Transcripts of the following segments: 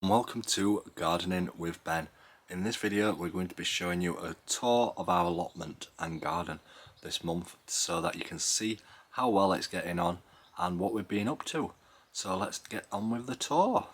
Welcome to Gardening with Ben. In this video we're going to be showing you a tour of our allotment and garden this month so that you can see how well it's getting on and what we've been up to. So let's get on with the tour.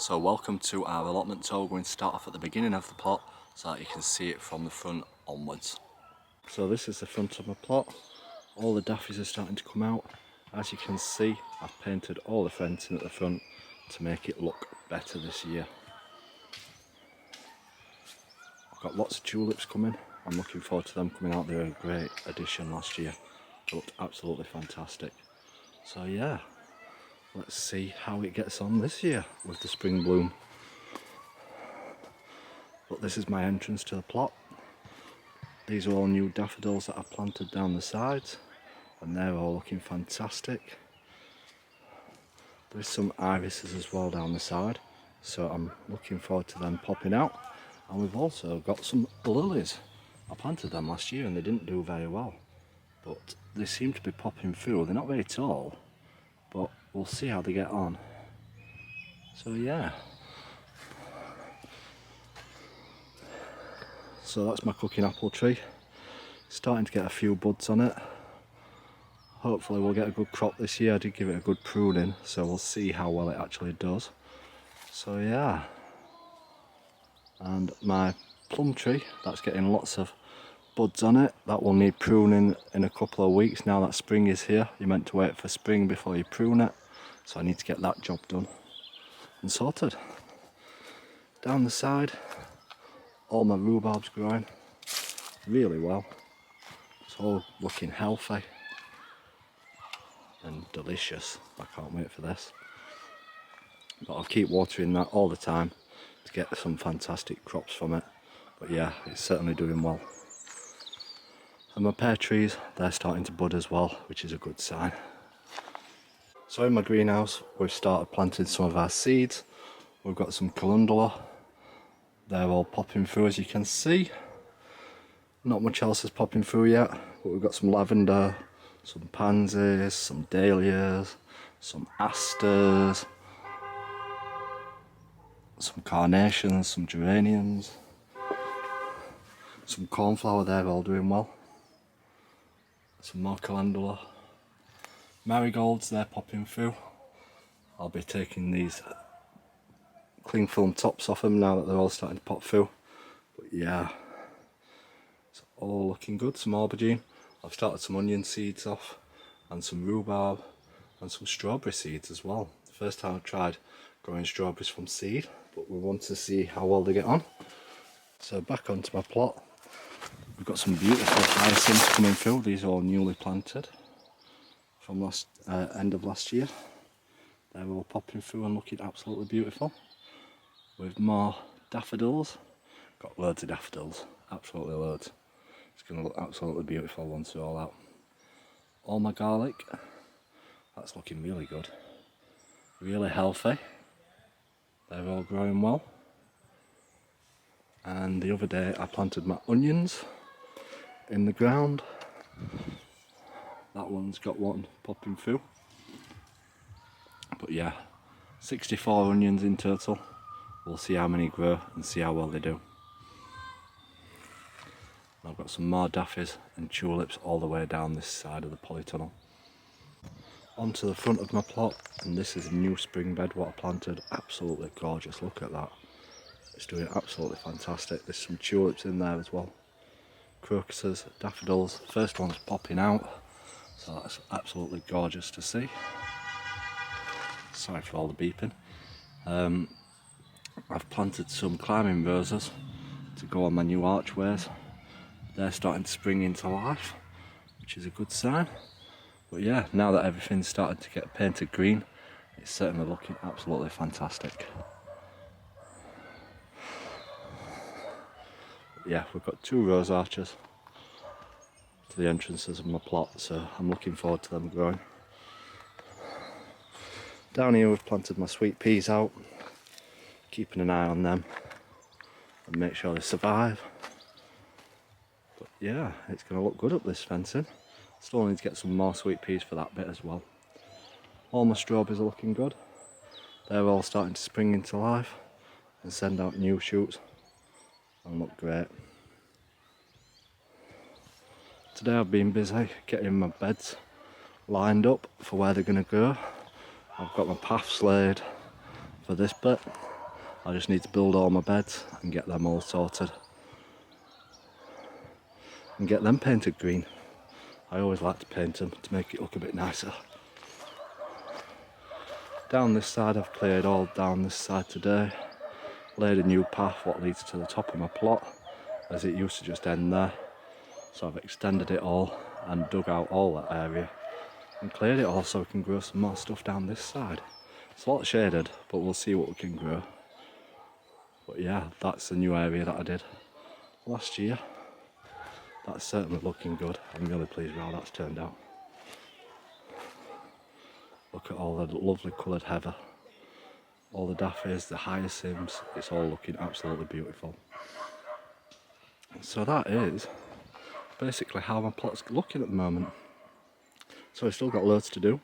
So welcome to our allotment tour. We're going to start off at the beginning of the plot so that you can see it from the front onwards. So this is the front of my plot. All the daffies are starting to come out. As you can see, I've painted all the fencing at the front to make it look better this year. I've got lots of tulips coming. I'm looking forward to them coming out. They were a great addition last year. They looked absolutely fantastic. So yeah. Let's see how it gets on this year with the spring bloom. But this is my entrance to the plot. These are all new daffodils that I've planted down the sides and they're all looking fantastic. There's some irises as well down the side, so I'm looking forward to them popping out. And we've also got some lilies. I planted them last year and they didn't do very well, but they seem to be popping through. They're not very tall, but we'll see how they get on. So yeah. So that's my cooking apple tree. Starting to get a few buds on it. Hopefully we'll get a good crop this year. I did give it a good pruning, so we'll see how well it actually does. So yeah. And my plum tree, that's getting lots of buds on it. That will need pruning in a couple of weeks now that spring is here. You're meant to wait for spring before you prune it, so I need to get that job done and sorted. Down the side, all my rhubarb's growing really well. It's all looking healthy and delicious. I can't wait for this. But I'll keep watering that all the time to get some fantastic crops from it. But yeah, it's certainly doing well. And my pear trees, they're starting to bud as well, which is a good sign. So in my greenhouse, we've started planting some of our seeds. We've got some calendula. They're all popping through, as you can see. Not much else is popping through yet, but we've got some lavender, some pansies, some dahlias, some asters, some carnations, some geraniums, some cornflower. They're all doing well. Some more calendula. Marigolds, they're popping through. I'll be taking these cling film tops off them now that they're all starting to pop through. But yeah, it's all looking good. Some aubergine. I've started some onion seeds off and some rhubarb and some strawberry seeds as well. The first time I've tried growing strawberries from seed, but we want to see how well they get on. So back onto my plot. We've got some beautiful hyacinths coming through. These are all newly planted from end of last year. They're all popping through and looking absolutely beautiful. With more daffodils. Got loads of daffodils, absolutely loads. It's going to look absolutely beautiful once they're all out. All my garlic, that's looking really good. Really healthy. They're all growing well. And the other day I planted my onions in the ground. That one's got one popping through. But yeah, 64 onions in total. We'll see how many grow and see how well they do. I've got some more daffies and tulips all the way down this side of the polytunnel. Onto the front of my plot, and this is a new spring bed what I planted. Absolutely gorgeous, look at that. It's doing absolutely fantastic. There's some tulips in there as well. Crocuses, daffodils. First one's popping out, so that's absolutely gorgeous to see. Sorry for all the beeping. I've planted some climbing roses to go on my new archways. They're starting to spring into life, which is a good sign. But yeah, now that everything's started to get painted green, it's certainly looking absolutely fantastic. Yeah, we've got 2 rose arches to the entrances of my plot, so I'm looking forward to them growing. Down here we've planted my sweet peas out, keeping an eye on them and make sure they survive. But yeah, it's going to look good up this fencing. Still need to get some more sweet peas for that bit as well. All my strawberries are looking good. They're all starting to spring into life and send out new shoots and look great. Today I've been busy getting my beds lined up for where they're going to go. I've got my paths laid for this bit. I just need to build all my beds and get them all sorted and get them painted green. I always like to paint them to make it look a bit nicer. Down this side I've cleared all down this side today. Laid a new path what leads to the top of my plot, as it used to just end there. So I've extended it all and dug out all that area and cleared it all so we can grow some more stuff down this side. It's a lot shaded, but we'll see what we can grow. But yeah, that's the new area that I did last year. That's certainly looking good. I'm really pleased with how that's turned out. Look at all the lovely coloured heather. All the daphies, the hyacinths, it's all looking absolutely beautiful. So that is basically how my plot's looking at the moment. So we've still got loads to do,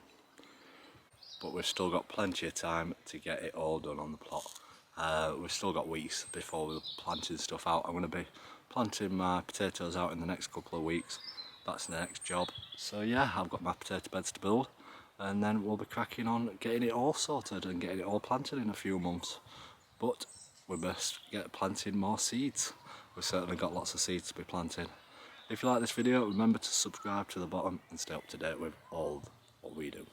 but we've still got plenty of time to get it all done on the plot. We've still got weeks before we're planting stuff out. I'm going to be planting my potatoes out in the next couple of weeks. That's the next job. So yeah, I've got my potato beds to build, and then we'll be cracking on getting it all sorted and getting it all planted in a few months. But we must get planting more seeds. We've certainly got lots of seeds to be planting. If you like this video, remember to subscribe to the bottom and stay up to date with all what we do.